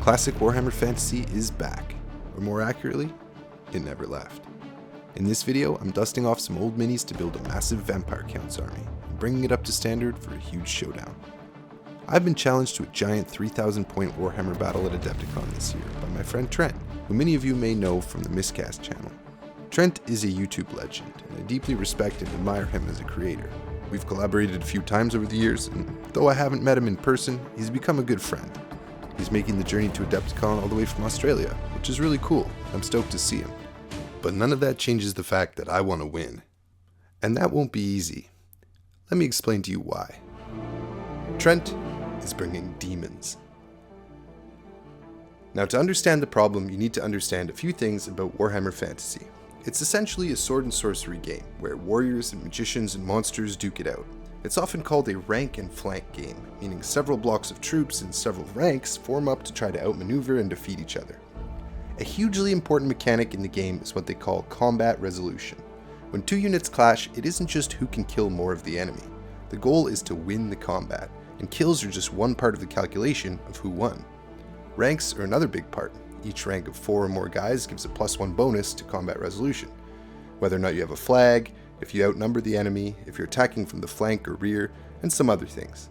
Classic Warhammer Fantasy is back, or more accurately, it never left. In this video, I'm dusting off some old minis to build a massive Vampire Counts army, and bringing it up to standard for a huge showdown. I've been challenged to a giant 3,000 point Warhammer battle at Adepticon this year by my friend Trent, who many of you may know from the Miscast channel. Trent is a YouTube legend, and I deeply respect and admire him as a creator. We've collaborated a few times over the years, and though I haven't met him in person, he's become a good friend. He's making the journey to Adepticon all the way from Australia, which is really cool. I'm stoked to see him. But none of that changes the fact that I want to win. And that won't be easy. Let me explain to you why. Trent is bringing demons. Now, to understand the problem, you need to understand a few things about Warhammer Fantasy. It's essentially a sword and sorcery game, where warriors and magicians and monsters duke it out. It's often called a rank and flank game, meaning several blocks of troops in several ranks form up to try to outmaneuver and defeat each other. A hugely important mechanic in the game is what they call combat resolution. When two units clash, it isn't just who can kill more of the enemy. The goal is to win the combat, and kills are just one part of the calculation of who won. Ranks are another big part. Each rank of 4 or more guys gives a +1 bonus to combat resolution. Whether or not you have a flag, if you outnumber the enemy, if you're attacking from the flank or rear, and some other things.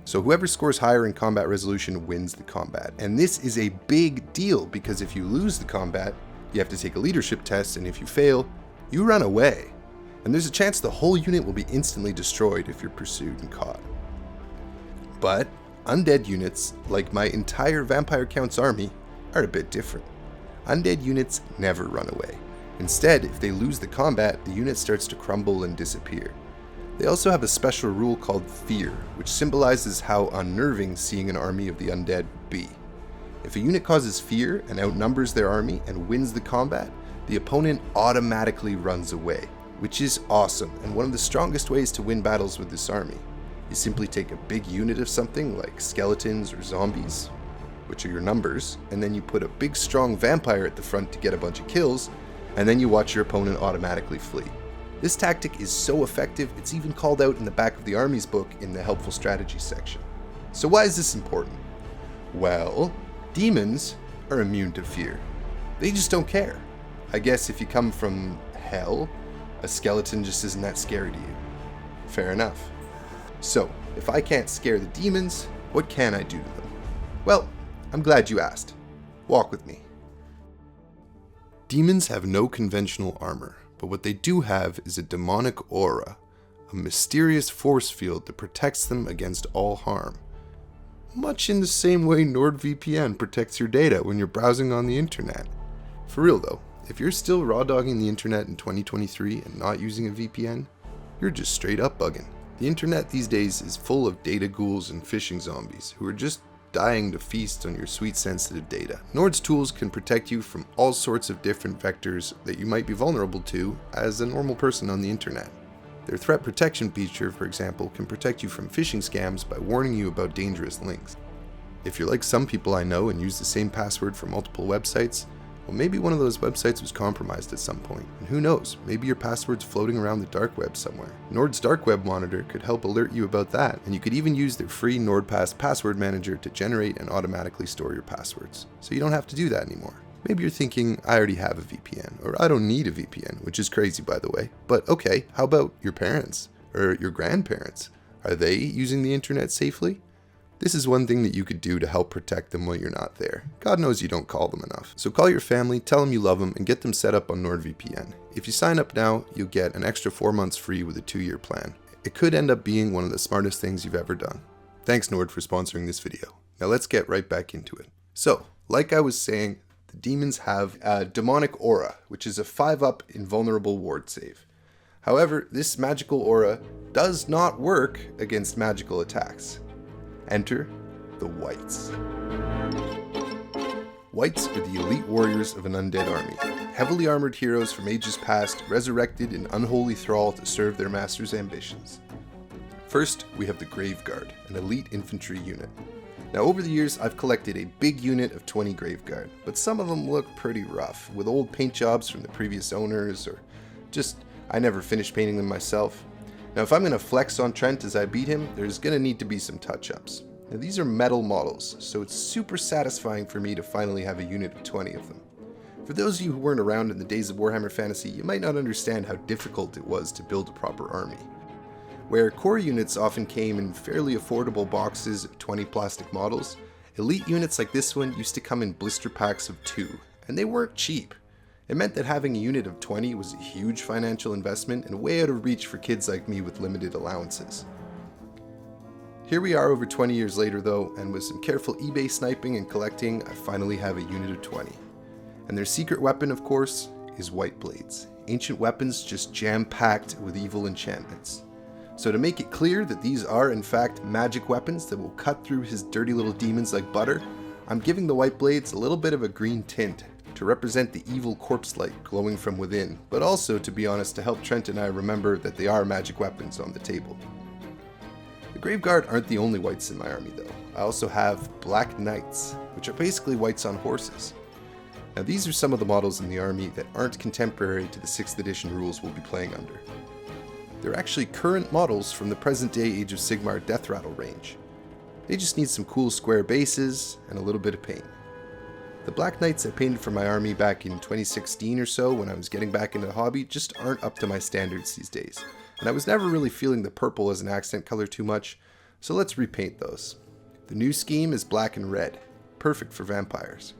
So whoever scores higher in combat resolution wins the combat. And this is a big deal because if you lose the combat, you have to take a leadership test, and if you fail, you run away. And there's a chance the whole unit will be instantly destroyed if you're pursued and caught. But undead units, like my entire Vampire Counts army, are a bit different. Undead units never run away. Instead, if they lose the combat, the unit starts to crumble and disappear. They also have a special rule called Fear, which symbolizes how unnerving seeing an army of the undead would be. If a unit causes fear and outnumbers their army and wins the combat, the opponent automatically runs away, which is awesome and one of the strongest ways to win battles with this army. You simply take a big unit of something like skeletons or zombies, which are your numbers, and then you put a big strong vampire at the front to get a bunch of kills, and then you watch your opponent automatically flee. This tactic is so effective, it's even called out in the back of the Army's book in the helpful strategy section. So why is this important? Well, demons are immune to fear. They just don't care. I guess if you come from hell, a skeleton just isn't that scary to you. Fair enough. So, if I can't scare the demons, what can I do to them? Well, I'm glad you asked. Walk with me. Demons have no conventional armor, but what they do have is a demonic aura, a mysterious force field that protects them against all harm. Much in the same way NordVPN protects your data when you're browsing on the internet. For real though, if you're still raw dogging the internet in 2023 and not using a VPN, you're just straight up bugging. The internet these days is full of data ghouls and phishing zombies who are just dying to feast on your sweet sensitive data. Nord's tools can protect you from all sorts of different vectors that you might be vulnerable to as a normal person on the internet. Their threat protection feature, for example, can protect you from phishing scams by warning you about dangerous links. If you're like some people I know and use the same password for multiple websites, well, maybe one of those websites was compromised at some point, and who knows, maybe your password's floating around the dark web somewhere. Nord's dark web monitor could help alert you about that, and you could even use their free NordPass password manager to generate and automatically store your passwords, so you don't have to do that anymore. Maybe you're thinking, I already have a VPN, or I don't need a VPN, which is crazy by the way, but okay, how about your parents, or your grandparents? Are they using the internet safely? This is one thing that you could do to help protect them while you're not there. God knows you don't call them enough. So call your family, tell them you love them, and get them set up on NordVPN. If you sign up now, you'll get an extra 4 months free with a 2-year plan. It could end up being one of the smartest things you've ever done. Thanks Nord for sponsoring this video. Now let's get right back into it. So, like I was saying, the demons have a demonic aura, which is a 5-up invulnerable ward save. However, this magical aura does not work against magical attacks. Enter the Wights. Wights are the elite warriors of an undead army, heavily armored heroes from ages past, resurrected in unholy thrall to serve their master's ambitions. First, we have the Grave Guard, an elite infantry unit. Now over the years, I've collected a big unit of 20 Grave Guard, but some of them look pretty rough, with old paint jobs from the previous owners, or just, I never finished painting them myself. Now if I'm going to flex on Trent as I beat him, there's going to need to be some touch-ups. Now these are metal models, so it's super satisfying for me to finally have a unit of 20 of them. For those of you who weren't around in the days of Warhammer Fantasy, you might not understand how difficult it was to build a proper army. Where core units often came in fairly affordable boxes of 20 plastic models, elite units like this one used to come in blister packs of 2, and they weren't cheap. It meant that having a unit of 20 was a huge financial investment and way out of reach for kids like me with limited allowances. Here we are over 20 years later though, and with some careful eBay sniping and collecting, I finally have a unit of 20. And their secret weapon, of course, is white blades. Ancient weapons just jam-packed with evil enchantments. So to make it clear that these are in fact magic weapons that will cut through his dirty little demons like butter, I'm giving the white blades a little bit of a green tint to represent the evil corpse light glowing from within, but also, to be honest, to help Trent and I remember that they are magic weapons on the table. The Grave Guard aren't the only whites in my army though. I also have Black Knights, which are basically whites on horses. Now these are some of the models in the army that aren't contemporary to the 6th edition rules we'll be playing under. They're actually current models from the present day Age of Sigmar Death Rattle range. They just need some cool square bases and a little bit of paint. The Black Knights I painted for my army back in 2016 or so when I was getting back into the hobby just aren't up to my standards these days, and I was never really feeling the purple as an accent color too much, so let's repaint those. The new scheme is black and red, perfect for vampires.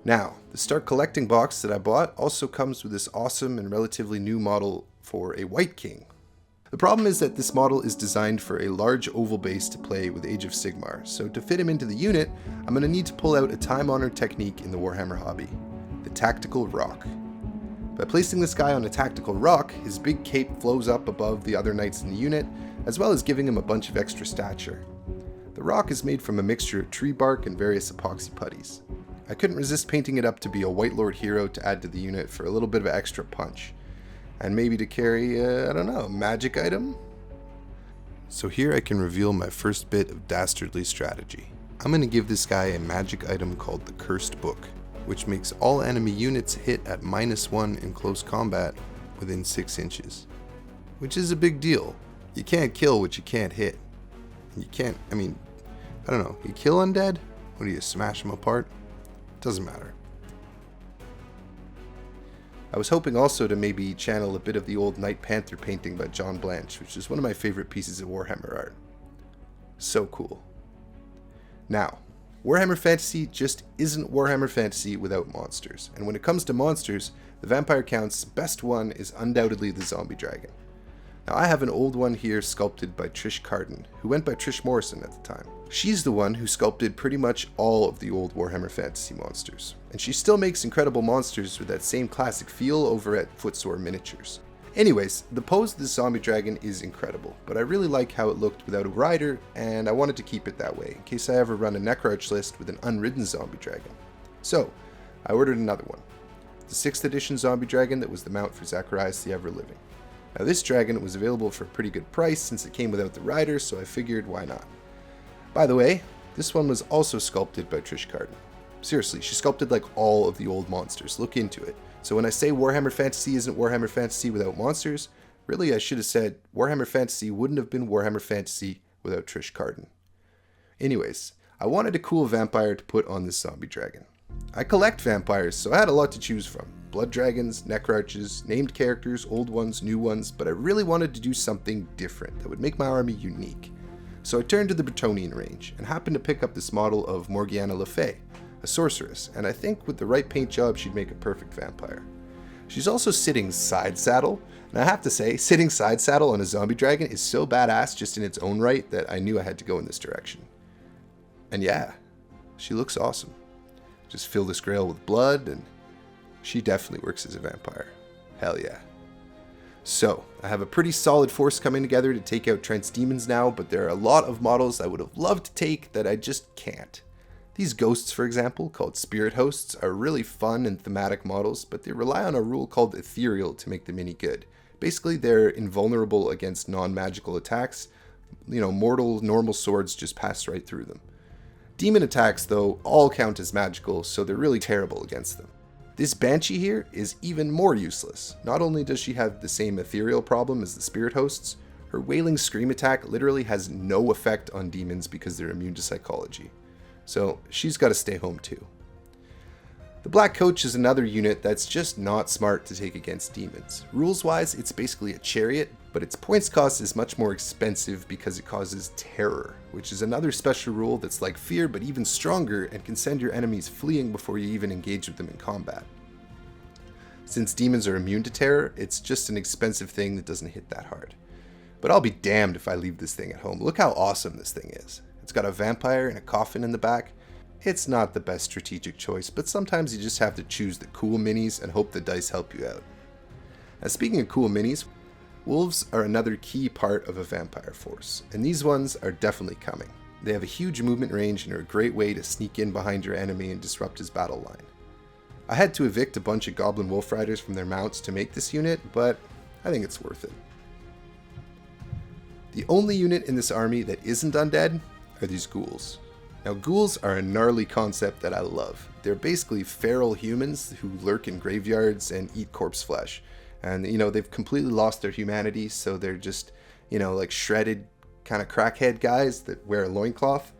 Now, the Start Collecting box that I bought also comes with this awesome and relatively new model for a White King. The problem is that this model is designed for a large oval base to play with Age of Sigmar, so to fit him into the unit, I'm going to need to pull out a time-honored technique in the Warhammer hobby, the Tactical Rock. By placing this guy on a tactical rock, his big cape flows up above the other knights in the unit, as well as giving him a bunch of extra stature. The rock is made from a mixture of tree bark and various epoxy putties. I couldn't resist painting it up to be a White Lord hero to add to the unit for a little bit of extra punch. And maybe to carry, I don't know, a magic item? So here I can reveal my first bit of dastardly strategy. I'm going to give this guy a magic item called the Cursed Book, which makes all enemy units hit at -1 in close combat within 6 inches. Which is a big deal. You can't kill what you can't hit. You can't, I don't know, you kill undead? What do you, smash them apart? Doesn't matter. I was hoping also to maybe channel a bit of the old Night Panther painting by John Blanche, which is one of my favorite pieces of Warhammer art. So cool. Now, Warhammer Fantasy just isn't Warhammer Fantasy without monsters, and when it comes to monsters, the Vampire Count's best one is undoubtedly the Zombie Dragon. Now I have an old one here sculpted by Trish Carden, who went by Trish Morrison at the time. She's the one who sculpted pretty much all of the old Warhammer Fantasy monsters, and she still makes incredible monsters with that same classic feel over at Footsore Miniatures. Anyways, the pose of the Zombie Dragon is incredible, but I really like how it looked without a rider, and I wanted to keep it that way, in case I ever run a Necrarch list with an unridden Zombie Dragon. So, I ordered another one. The 6th edition Zombie Dragon that was the mount for Zacharias the Ever-Living. Now this dragon was available for a pretty good price since it came without the rider, so I figured why not. By the way, this one was also sculpted by Trish Carden. Seriously, she sculpted like all of the old monsters, look into it. So when I say Warhammer Fantasy isn't Warhammer Fantasy without monsters, really I should have said Warhammer Fantasy wouldn't have been Warhammer Fantasy without Trish Carden. Anyways, I wanted a cool vampire to put on this Zombie Dragon. I collect vampires, so I had a lot to choose from. Blood dragons, necrarches, named characters, old ones, new ones, but I really wanted to do something different that would make my army unique. So I turned to the Bretonnian range, and happened to pick up this model of Morgiana Le Fay, a sorceress, and I think with the right paint job she'd make a perfect vampire. She's also sitting side saddle, and I have to say, sitting side saddle on a zombie dragon is so badass just in its own right that I knew I had to go in this direction. And yeah, she looks awesome. Just fill this grail with blood, and she definitely works as a vampire. Hell yeah. So, I have a pretty solid force coming together to take out Trent's demons now, but there are a lot of models I would have loved to take that I just can't. These ghosts, for example, called spirit hosts, are really fun and thematic models, but they rely on a rule called ethereal to make them any good. Basically, they're invulnerable against non-magical attacks. Mortal, normal swords just pass right through them. Demon attacks, though, all count as magical, so they're really terrible against them. This Banshee here is even more useless. Not only does she have the same ethereal problem as the spirit hosts, Her wailing scream attack literally has no effect on demons because they're immune to psychology. So she's got to stay home too. The Black Coach is another unit that's just not smart to take against demons. Rules-wise, it's basically a chariot, but its points cost is much more expensive because it causes terror, which is another special rule that's like fear but even stronger and can send your enemies fleeing before you even engage with them in combat. Since demons are immune to terror, it's just an expensive thing that doesn't hit that hard. But I'll be damned if I leave this thing at home. Look how awesome this thing is. It's got a vampire and a coffin in the back. It's not the best strategic choice, but sometimes you just have to choose the cool minis and hope the dice help you out. Now speaking of cool minis, wolves are another key part of a vampire force, and these ones are definitely coming. They have a huge movement range and are a great way to sneak in behind your enemy and disrupt his battle line. I had to evict a bunch of goblin wolf riders from their mounts to make this unit, but I think it's worth it. The only unit in this army that isn't undead are these ghouls. Now ghouls are a gnarly concept that I love. They're basically feral humans who lurk in graveyards and eat corpse flesh. And they've completely lost their humanity, so they're just, like shredded kind of crackhead guys that wear a loincloth.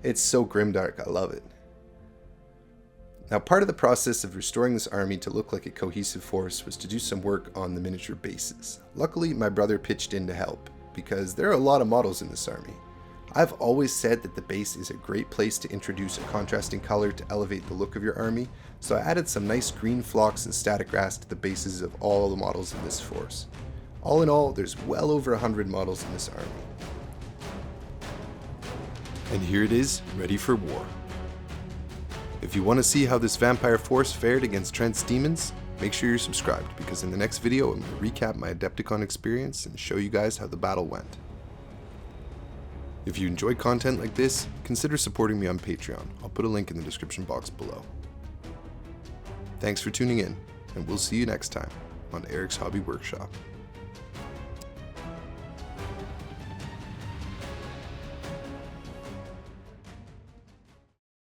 It's so grimdark, I love it. Now part of the process of restoring this army to look like a cohesive force was to do some work on the miniature bases. Luckily my brother pitched in to help, because there are a lot of models in this army. I've always said that the base is a great place to introduce a contrasting color to elevate the look of your army, so I added some nice green phlox and static grass to the bases of all the models in this force. All in all, there's well over 100 models in this army. And here it is, ready for war. If you want to see how this vampire force fared against Trent's demons, make sure you're subscribed, because in the next video I'm going to recap my Adepticon experience and show you guys how the battle went. If you enjoy content like this, consider supporting me on Patreon. I'll put a link in the description box below. Thanks for tuning in, and we'll see you next time on Eric's Hobby Workshop.